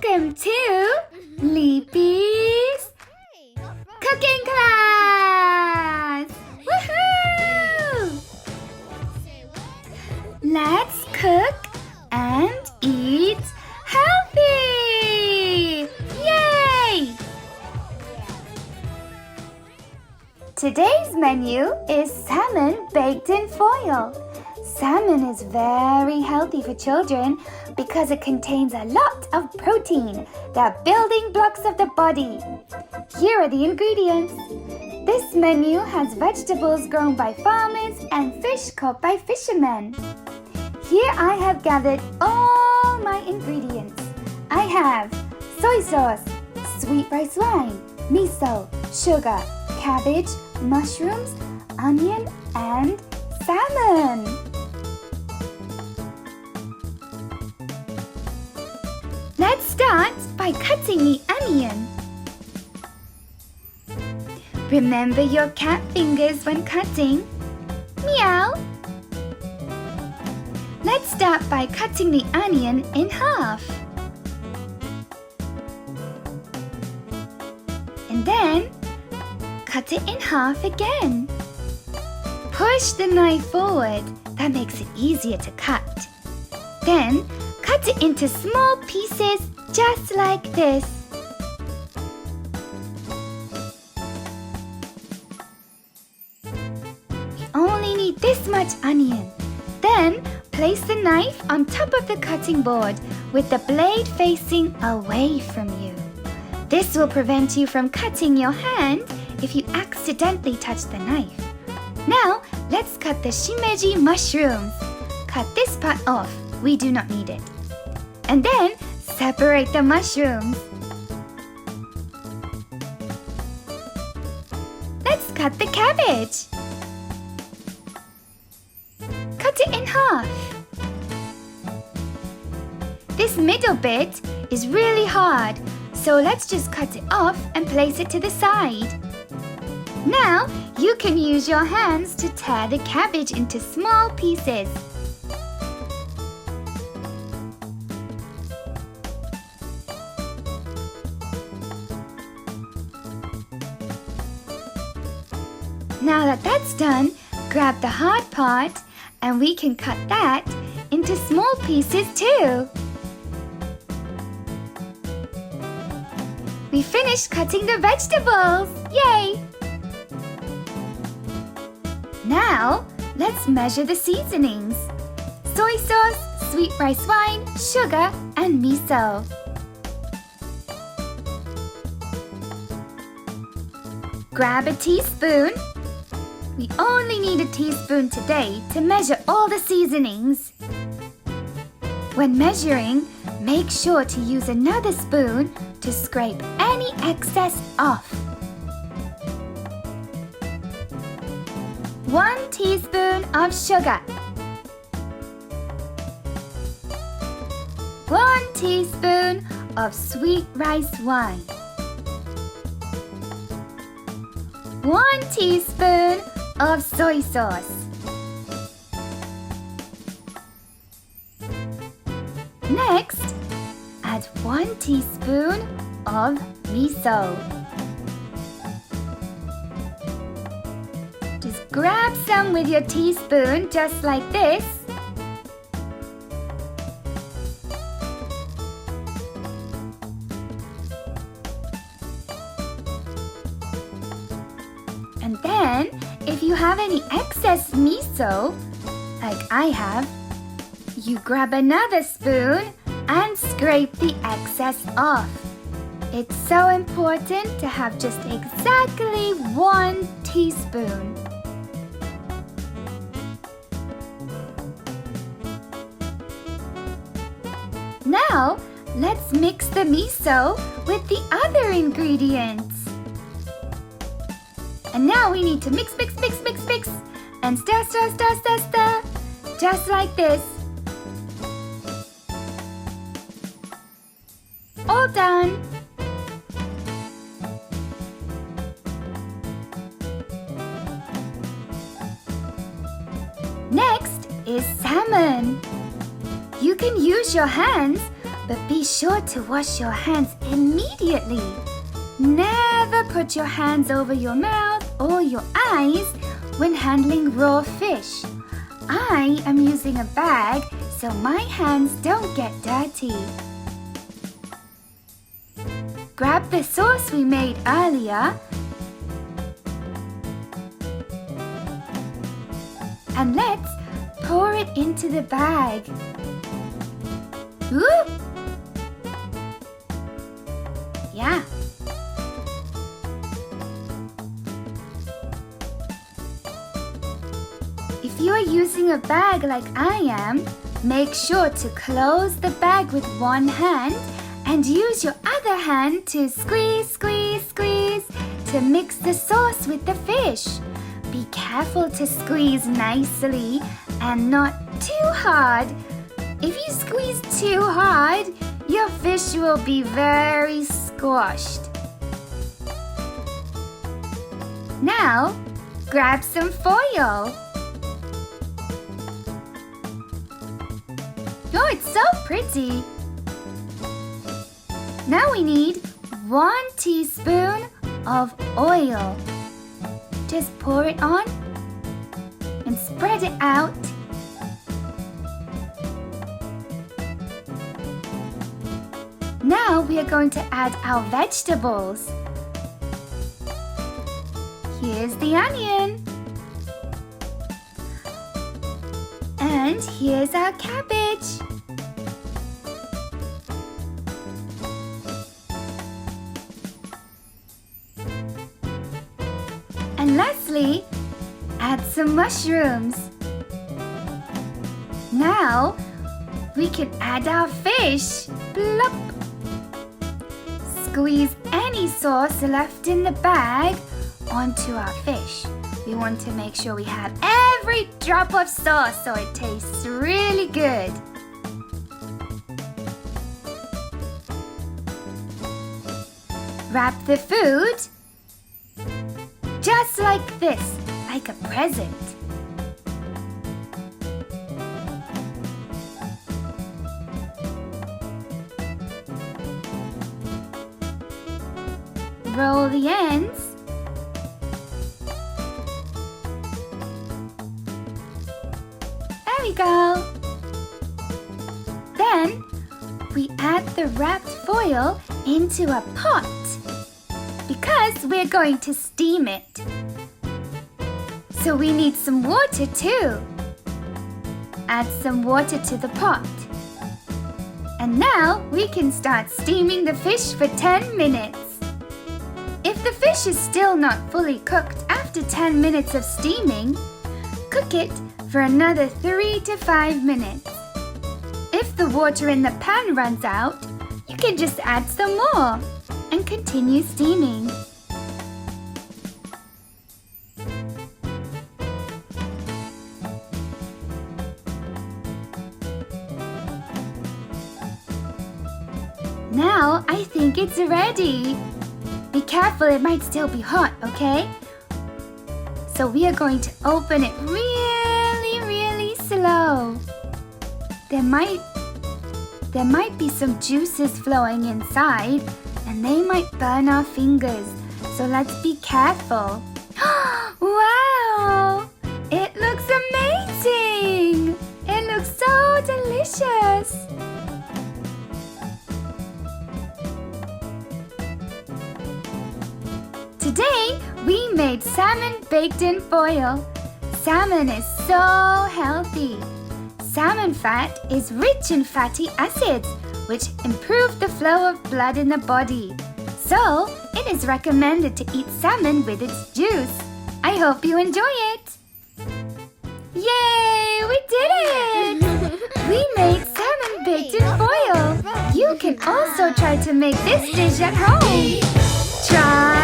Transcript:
Welcome to Leapy's Cooking Class! Woohoo! Let's cook and eat healthy! Yay! Today's menu is salmon baked in foil. Salmon is very healthy for children because it contains a lot of protein, the building blocks of the body. Here are the ingredients. This menu has vegetables grown by farmers and fish caught by fishermen. Here I have gathered all my ingredients. I have soy sauce, sweet rice wine, miso, sugar, cabbage, mushrooms, onion, and salmon. Let's start by cutting the onion. Remember your cat fingers when cutting. Meow. Let's start by cutting the onion in half. And then cut it in half again. Push the knife forward. That makes it easier to cut. Then cut it into small pieces just like this. We only need this much onion. Then place the knife on top of the cutting board with the blade facing away from you. This will prevent you from cutting your hand if you accidentally touch the knife. Now let's cut the shimeji mushrooms. Cut this part off. We do not need it. And then separate the mushrooms. Let's cut the cabbage. Cut it in half. This middle bit is really hard, so let's just cut it off and place it to the side. Now you can use your hands to tear the cabbage into small pieces. Now that that's done, grab the hard part and we can cut that into small pieces too. We finished cutting the vegetables! Yay! Now, let's measure the seasonings. Soy sauce, sweet rice wine, sugar, and miso. Grab a teaspoon. We only need a teaspoon today to measure all the seasonings. When measuring, make sure to use another spoon to scrape any excess off. 1 teaspoon of sugar. 1 teaspoon of sweet rice wine. 1 teaspoon of soy sauce. Next, add 1 teaspoon of miso. Just grab some with your teaspoon just like this. And then, if you have any excess miso, like I have, you grab another spoon and scrape the excess off. It's so important to have just exactly 1 teaspoon. Now, let's mix the miso with the other ingredients. And now we need to mix, and stir, just like this. All done. Next is salmon. You can use your hands, but be sure to wash your hands immediately. Never put your hands over your mouth or your eyes when handling raw fish. I am using a bag so my hands don't get dirty. Grab the sauce we made earlier and let's pour it into the bag. Ooh! Yeah. If you are using a bag like I am, make sure to close the bag with one hand and use your other hand to squeeze to mix the sauce with the fish. Be careful to squeeze nicely and not too hard. If you squeeze too hard, your fish will be very squashed. Now, grab some foil. Oh, it's so pretty. Now we need 1 teaspoon of oil. Just pour it on and spread it out. Now we are going to add our vegetables. Here's the onion. And here's our cabbage. And lastly, add some mushrooms. Now, we can add our fish. Plop! Squeeze any sauce left in the bag onto our fish. We want to make sure we have every drop of sauce so it tastes really good. Wrap the food just like this, like a present. Roll the ends. There we go. Then we add the wrapped foil into a pot because we're going to steam it. So we need some water too. Add some water to the pot. And now we can start steaming the fish for 10 minutes. If the fish is still not fully cooked after 10 minutes of steaming, cook it for another 3 to 5 minutes. If the water in the pan runs out, you can just add some more and continue steaming. Now I think it's ready. Be careful, it might still be hot, okay? So we are going to open it really slow. There might be some juices flowing inside and they might burn our fingers. So let's be careful. Wow! It looks amazing! It looks so delicious! Today, we made salmon baked in foil. Salmon is so healthy. Salmon fat is rich in fatty acids, which improve the flow of blood in the body. So, it is recommended to eat salmon with its juice. I hope you enjoy it. Yay! We did it! We made salmon baked in foil. You can also try to make this dish at home. Try